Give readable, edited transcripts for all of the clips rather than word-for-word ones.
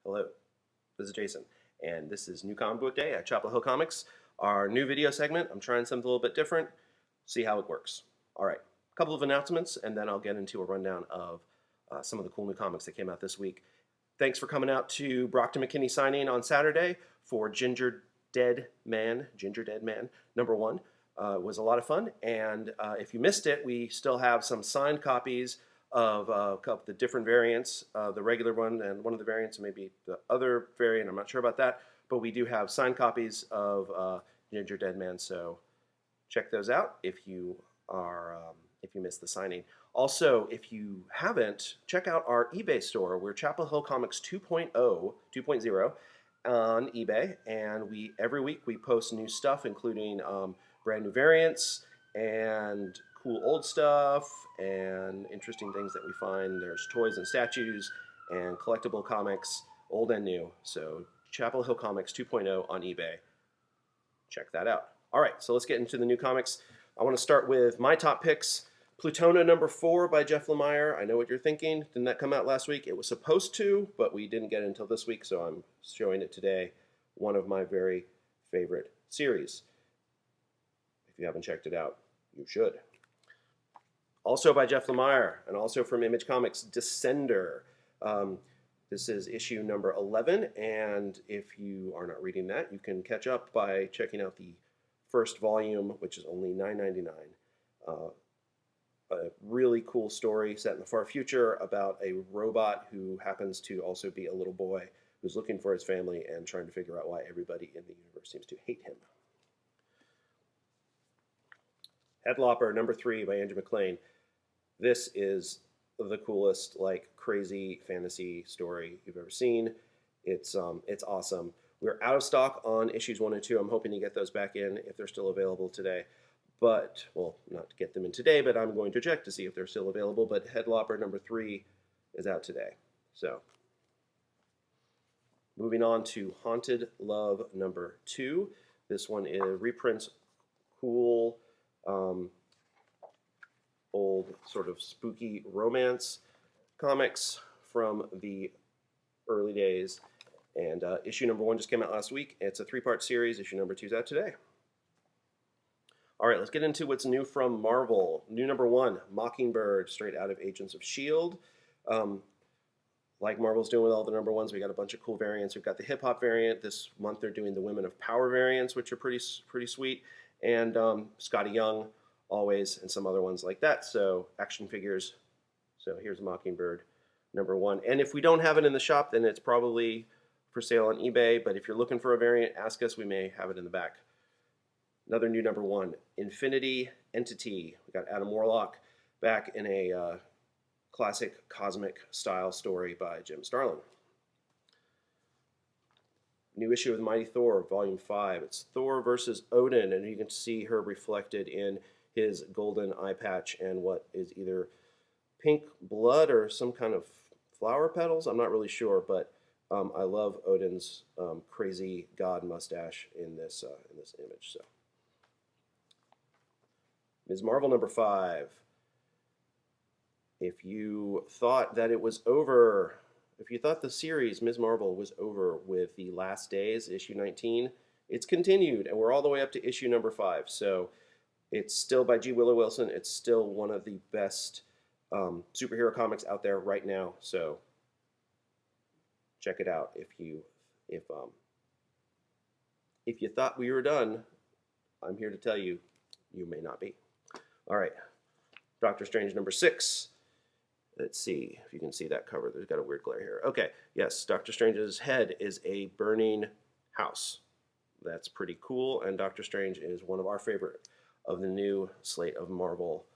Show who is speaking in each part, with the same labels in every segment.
Speaker 1: Hello, this is Jason, and this is New Comic Book Day at Chapel Hill Comics. Our new video segment, I'm trying something a little bit different, see how it works. All right, a couple of announcements, and then I'll get into a rundown of some of the cool new comics that came out this week. Thanks for coming out to Brockton McKinney signing on Saturday for Ginger Dead Man #1. It was a lot of fun, and if you missed it, we still have some signed copies of a couple of the different variants, the regular one and one of the variants, maybe the other variant. I'm not sure about that, but we do have signed copies of Ginger Dead Man. So check those out if you missed the signing. Also, if you haven't, check out our eBay store. We're Chapel Hill Comics 2.0 on eBay, and every week we post new stuff, including brand new variants and cool old stuff and interesting things that we find. There's toys and statues and collectible comics, old and new. So Chapel Hill Comics 2.0 on eBay. Check that out. All right, so let's get into the new comics. I want to start with my top picks. Plutona #4 by Jeff Lemire. I know what you're thinking. Didn't that come out last week? It was supposed to, but we didn't get it until this week, so I'm showing it today. One of my very favorite series. If you haven't checked it out, you should. Also by Jeff Lemire, and also from Image Comics, Descender. This is issue number 11, and if you are not reading that, you can catch up by checking out the first volume, which is only $9.99. A really cool story set in the far future about a robot who happens to also be a little boy who's looking for his family and trying to figure out why everybody in the universe seems to hate him. Headlopper #3 by Andrew MacLean. This is the coolest, like, crazy fantasy story you've ever seen. It's awesome. We're out of stock on issues 1 and 2. I'm hoping to get those back in if they're still available today. But, well, not to get them in today, but I'm going to check to see if they're still available. But Headlopper #3 is out today. So, moving on to Haunted Love #2. This one reprints cool, old sort of spooky romance comics from the early days. And issue #1 just came out last week. It's a 3-part series. Issue #2 is out today. All right, let's get into what's new from Marvel. New #1, Mockingbird, straight out of Agents of S.H.I.E.L.D. Like Marvel's doing with all the #1s, we got a bunch of cool variants. We've got the hip-hop variant. This month they're doing the Women of Power variants, which are pretty sweet. And Scotty Young, always, and some other ones like that. So action figures. So here's Mockingbird #1. And if we don't have it in the shop, then it's probably for sale on eBay. But if you're looking for a variant, ask us. We may have it in the back. Another new #1, Infinity Entity. We got Adam Warlock back in a classic cosmic style story by Jim Starlin. New issue of Mighty Thor, Volume 5. It's Thor versus Odin, and you can see her reflected in his golden eye patch and what is either pink blood or some kind of flower petals. I'm not really sure, but I love Odin's crazy god mustache in this image. So, Ms. Marvel #5. If you thought that it was over, if you thought the series Ms. Marvel was over with The Last Days, issue 19, it's continued, and we're all the way up to issue #5. So it's still by G. Willow Wilson. It's still one of the best superhero comics out there right now. So check it out if you thought we were done. I'm here to tell you, you may not be. All right, Doctor Strange #6. Let's see if you can see that cover. There's got a weird glare here. Okay, yes, Doctor Strange's head is a burning house. That's pretty cool, and Doctor Strange is one of our favorite of the new slate of Marvel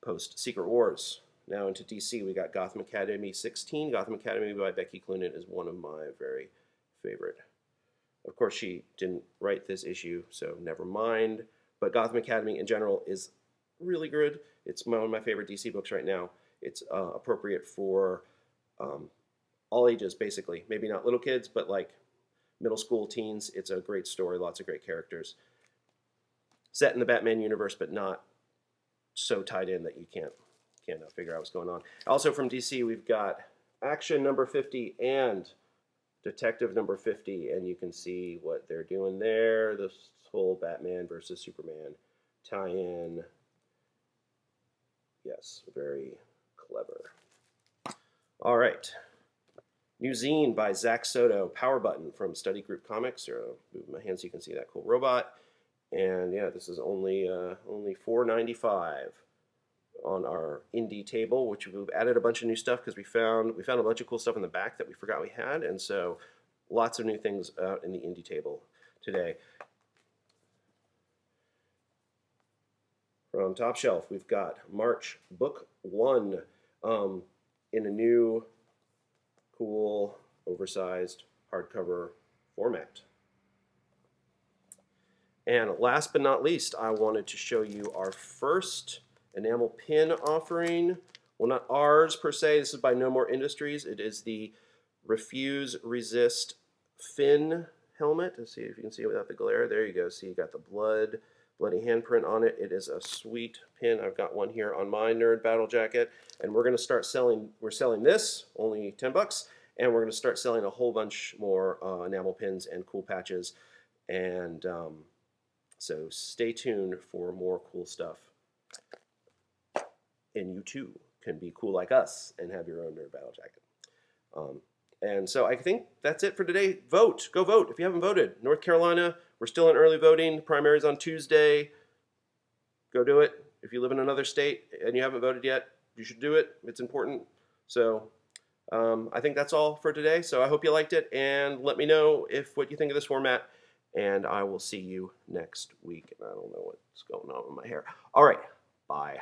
Speaker 1: post-Secret Wars. Now into DC, we got Gotham Academy 16. Gotham Academy by Becky Cloonan is one of my very favorite. Of course, she didn't write this issue, so never mind. But Gotham Academy in general is really good. It's one of my favorite DC books right now. It's appropriate for all ages, basically. Maybe not little kids, but like middle school teens. It's a great story, lots of great characters. Set in the Batman universe, but not so tied in that you can't figure out what's going on. Also from DC, we've got Action #50 and Detective number 50, and you can see what they're doing there. This whole Batman versus Superman tie-in. Yes, very clever. All right. New zine by Zach Soto, Power Button from Study Group Comics. Here, I'll move my hand so you can see that cool robot. And yeah, this is only $4.95 on our indie table, which we've added a bunch of new stuff because we found a bunch of cool stuff in the back that we forgot we had, and so lots of new things out in the indie table today. From Top Shelf, we've got March Book 1 in a new, cool, oversized hardcover format. And last but not least, I wanted to show you our first enamel pin offering. Well, not ours per se. This is by No More Industries. It is the Refuse Resist Fin helmet. Let's see if you can see it without the glare. There you go. See, you got the bloody handprint on it. It is a sweet pin. I've got one here on my Nerd Battle jacket, and we're going to start selling. We're selling this only $10, and we're going to start selling a whole bunch more enamel pins and cool patches, and so stay tuned for more cool stuff. And you too can be cool like us and have your own Nerd Battle jacket. And so I think that's it for today. Vote. Go vote if you haven't voted. North Carolina, we're still in early voting. Primaries on Tuesday. Go do it. If you live in another state and you haven't voted yet, you should do it. It's important. So I think that's all for today. So I hope you liked it, and let me know what you think of this format, and I will see you next week. And I don't know what's going on with my hair. All right. Bye.